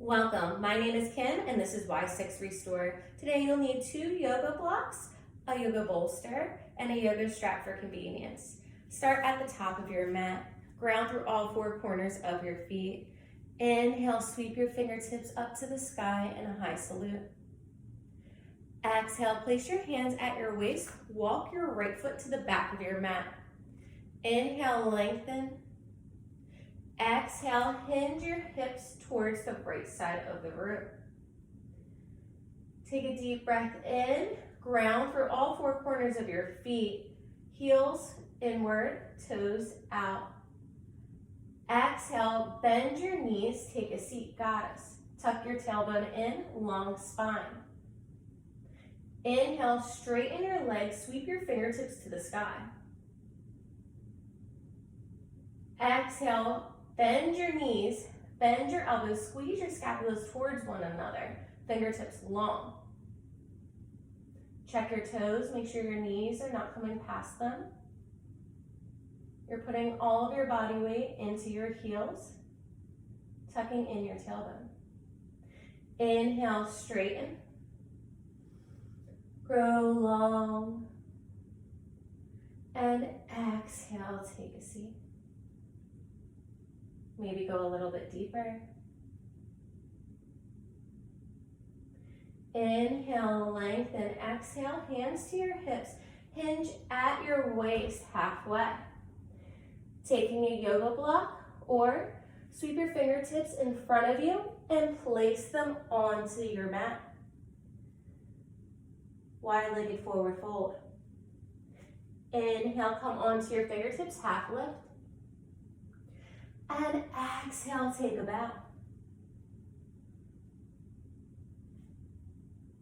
Welcome, my name is Kim and this is Y6 Restore. Today you'll need 2 yoga blocks, a yoga bolster, and a yoga strap for convenience. Start at the top of your mat, ground through all 4 corners of your feet. Inhale, sweep your fingertips up to the sky in a high salute. Exhale, place your hands at your waist, walk your right foot to the back of your mat. Inhale, lengthen. Exhale, hinge your hips towards the right side of the room. Take a deep breath in, ground through all 4 corners of your feet, heels inward, toes out. Exhale, bend your knees, take a seat, goddess. Tuck your tailbone in, long spine. Inhale, straighten your legs, sweep your fingertips to the sky. Exhale, bend your knees, bend your elbows, squeeze your scapulas towards one another, fingertips long. Check your toes, make sure your knees are not coming past them. You're putting all of your body weight into your heels, tucking in your tailbone. Inhale, straighten. Grow long. And exhale, take a seat. Maybe go a little bit deeper. Inhale, lengthen. Exhale, hands to your hips. Hinge at your waist halfway. Taking a yoga block or sweep your fingertips in front of you and place them onto your mat. Wide-legged forward fold. Inhale, come onto your fingertips, half lift. And exhale, take a bow.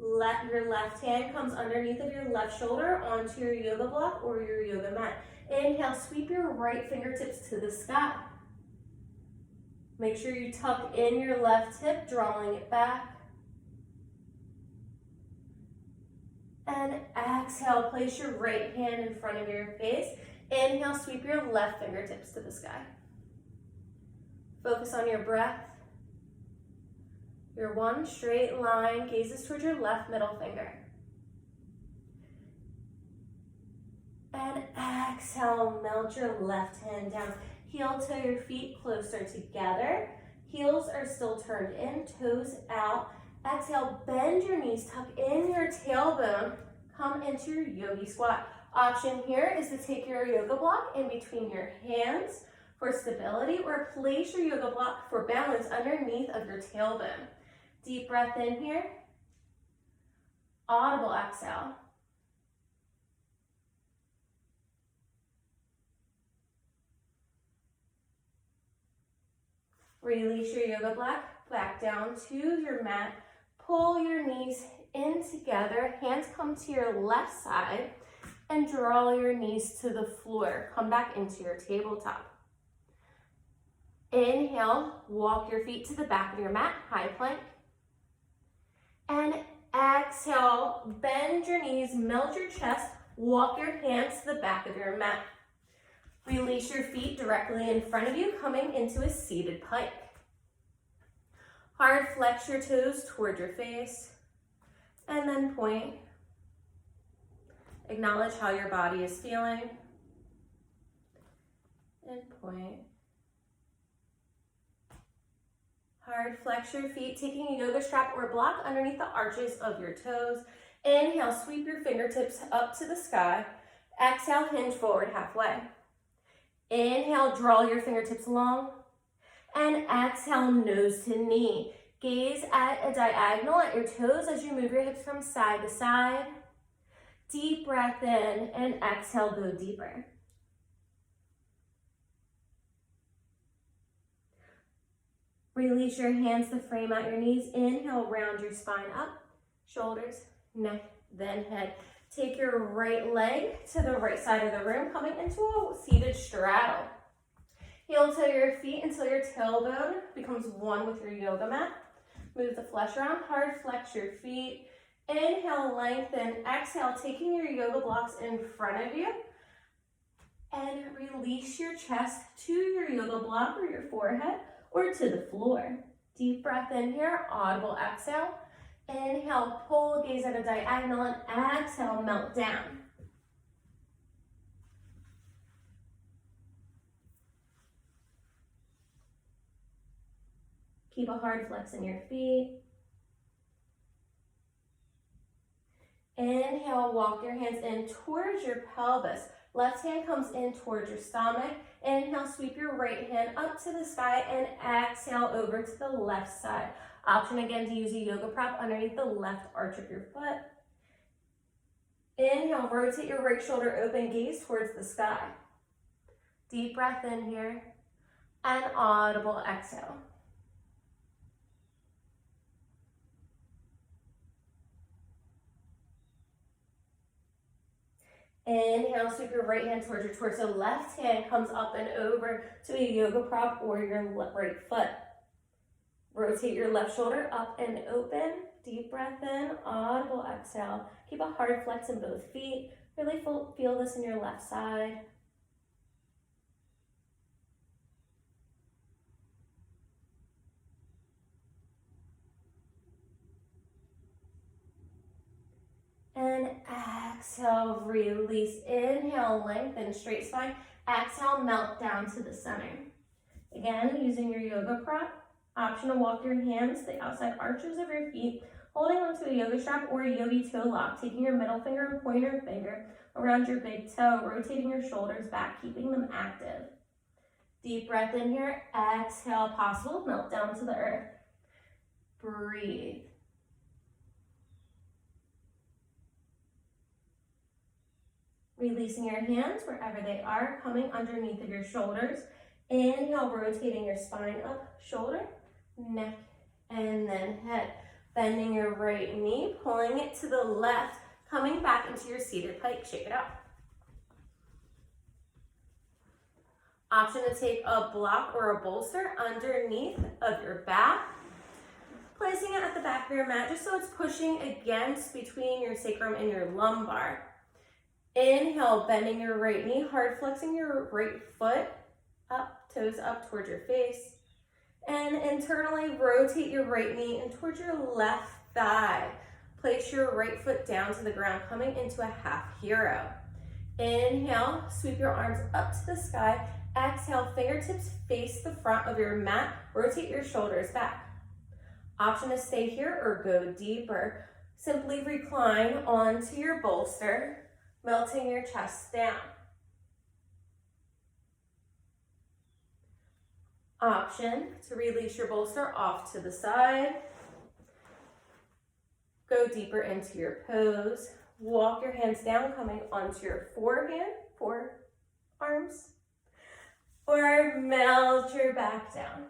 Let your left hand comes underneath of your left shoulder onto your yoga block or your yoga mat. Inhale, sweep your right fingertips to the sky. Make sure you tuck in your left hip, drawing it back. And exhale, place your right hand in front of your face. Inhale, sweep your left fingertips to the sky. Focus on your breath. Your one straight line gazes towards your left middle finger. And exhale, melt your left hand down. Heel to your feet closer together. Heels are still turned in, toes out. Exhale, bend your knees, tuck in your tailbone, come into your yogi squat. Option here is to take your yoga block in between your hands for stability, or place your yoga block for balance underneath of your tailbone. Deep breath in here. Audible exhale. Release your yoga block back down to your mat. Pull your knees in together. Hands come to your left side and draw your knees to the floor. Come back into your tabletop. Inhale, walk your feet to the back of your mat, high plank. And exhale, bend your knees, melt your chest, walk your hands to the back of your mat. Release your feet directly in front of you, coming into a seated pike. Hard flex your toes toward your face, and then point. Acknowledge how your body is feeling, and point. Hard flex your feet, taking a yoga strap or block underneath the arches of your toes. Inhale, sweep your fingertips up to the sky. Exhale, hinge forward halfway. Inhale, draw your fingertips long. And exhale, nose to knee. Gaze at a diagonal at your toes as you move your hips from side to side. Deep breath in and exhale, go deeper. Release your hands to frame out your knees. Inhale, round your spine up, shoulders, neck, then head. Take your right leg to the right side of the room, coming into a seated straddle. Heel to your feet until your tailbone becomes one with your yoga mat. Move the flesh around, hard flex your feet. Inhale, lengthen. Exhale, taking your yoga blocks in front of you. And release your chest to your yoga block or your forehead, or to the floor. Deep breath in here, audible exhale. Inhale, pull, gaze at a diagonal, and exhale, melt down. Keep a hard flex in your feet. Inhale, walk your hands in towards your pelvis. Left hand comes in towards your stomach. Inhale, sweep your right hand up to the sky and exhale over to the left side. Option again to use a yoga prop underneath the left arch of your foot. Inhale, rotate your right shoulder open, gaze towards the sky. Deep breath in here and audible exhale. Inhale, sweep your right hand towards your torso. Left hand comes up and over to a yoga prop or your right foot. Rotate your left shoulder up and open. Deep breath in, audible exhale. Keep a hard flex in both feet. Really feel this in your left side. And exhale, release. Inhale, lengthen, straight spine. Exhale, melt down to the center. Again, using your yoga prop. Option to walk your hands to the outside arches of your feet, holding onto a yoga strap or a yogi toe lock, taking your middle finger and pointer finger around your big toe, rotating your shoulders back, keeping them active. Deep breath in here. Exhale, possible, melt down to the earth. Breathe. Releasing your hands wherever they are, coming underneath of your shoulders. Inhale, rotating your spine up, shoulder, neck, and then head. Bending your right knee, pulling it to the left, coming back into your seated pike. Shake it out. Option to take a block or a bolster underneath of your back, placing it at the back of your mat just so it's pushing against between your sacrum and your lumbar. Inhale, bending your right knee, hard flexing your right foot up, toes up towards your face. And internally rotate your right knee in towards your left thigh. Place your right foot down to the ground, coming into a half hero. Inhale, sweep your arms up to the sky. Exhale, fingertips face the front of your mat. Rotate your shoulders back. Option to stay here or go deeper. Simply recline onto your bolster, melting your chest down. Option to release your bolster off to the side. Go deeper into your pose. Walk your hands down, coming onto your forearms. Or melt your back down.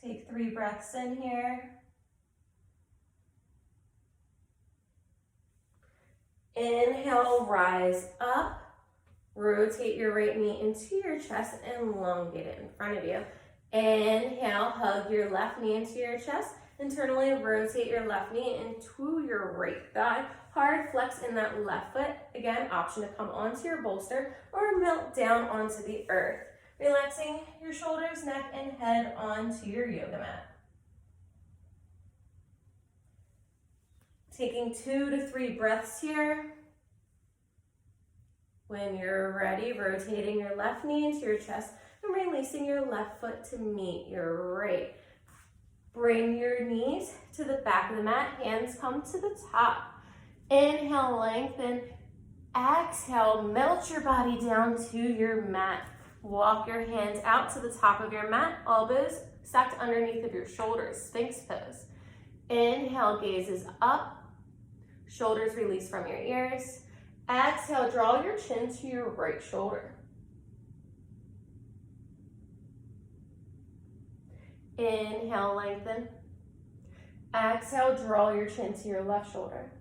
Take 3 breaths in here. Inhale, rise up. Rotate your right knee into your chest and elongate it in front of you. Inhale, hug your left knee into your chest. Internally rotate your left knee into your right thigh. Hard flex in that left foot. Again, option to come onto your bolster or melt down onto the earth. Relaxing your shoulders, neck, and head onto your yoga mat. Taking 2 to 3 breaths here. When you're ready, rotating your left knee into your chest and releasing your left foot to meet your right. Bring your knees to the back of the mat, hands come to the top. Inhale, lengthen. Exhale, melt your body down to your mat. Walk your hands out to the top of your mat, elbows stacked underneath of your shoulders, Sphinx pose. Inhale, gazes up, shoulders release from your ears. Exhale, draw your chin to your right shoulder. Inhale, lengthen. Exhale, draw your chin to your left shoulder.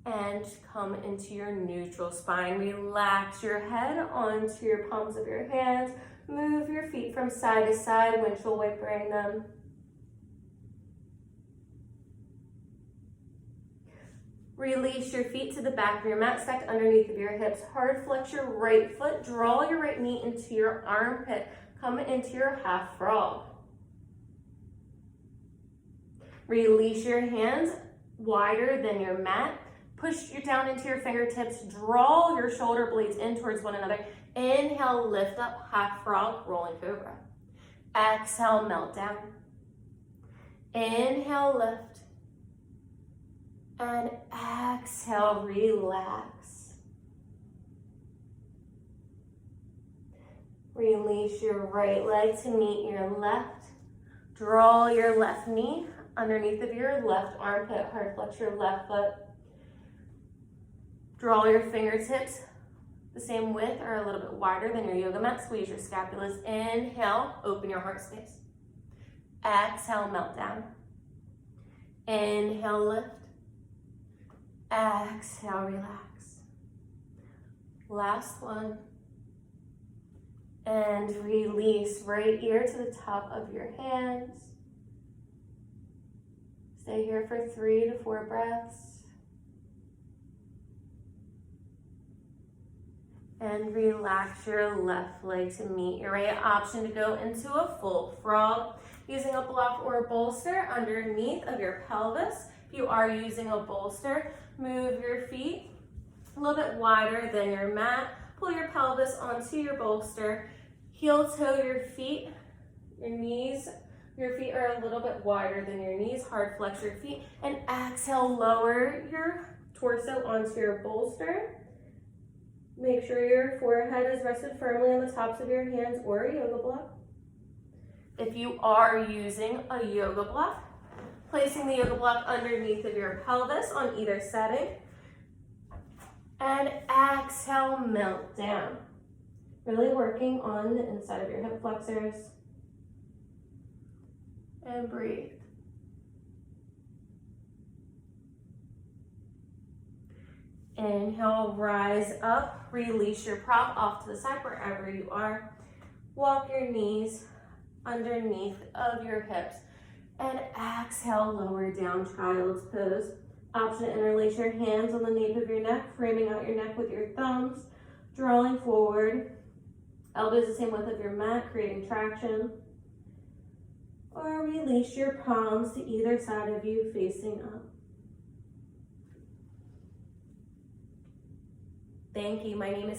And come into your neutral spine. Relax your head onto your palms of your hands. Move your feet from side to side, windshield wipering them. Release your feet to the back of your mat, stacked underneath of your hips. Hard flex your right foot. Draw your right knee into your armpit. Come into your half frog. Release your hands wider than your mat. Push you down into your fingertips. Draw your shoulder blades in towards one another. Inhale, lift up, half frog, rolling cobra. Exhale, melt down. Inhale, lift. And exhale, relax. Release your right leg to meet your left. Draw your left knee underneath of your left armpit. Hard flex your left foot. Draw your fingertips the same width or a little bit wider than your yoga mat. Squeeze your scapulas. Inhale, open your heart space. Exhale, melt down. Inhale, lift. Exhale, relax. Last one. And release right ear to the top of your hands. Stay here for 3 to 4 breaths. And relax your left leg to meet your right. Option to go into a full frog. Using a block or a bolster underneath of your pelvis. If you are using a bolster, move your feet a little bit wider than your mat. Pull your pelvis onto your bolster. Heel toe your feet. Your feet are a little bit wider than your knees. Hard flex your feet. And exhale, lower your torso onto your bolster. Make sure your forehead is rested firmly on the tops of your hands or a yoga block. If you are using a yoga block, placing the yoga block underneath of your pelvis on either setting. And exhale, melt down. Really working on the inside of your hip flexors. And breathe. Inhale, rise up. Release your prop off to the side wherever you are. Walk your knees underneath of your hips. And exhale, lower down, child's pose. Option to interlace your hands on the nape of your neck, framing out your neck with your thumbs, drawing forward. Elbows the same width of your mat, creating traction. Or release your palms to either side of you, facing up. Thank you. My name is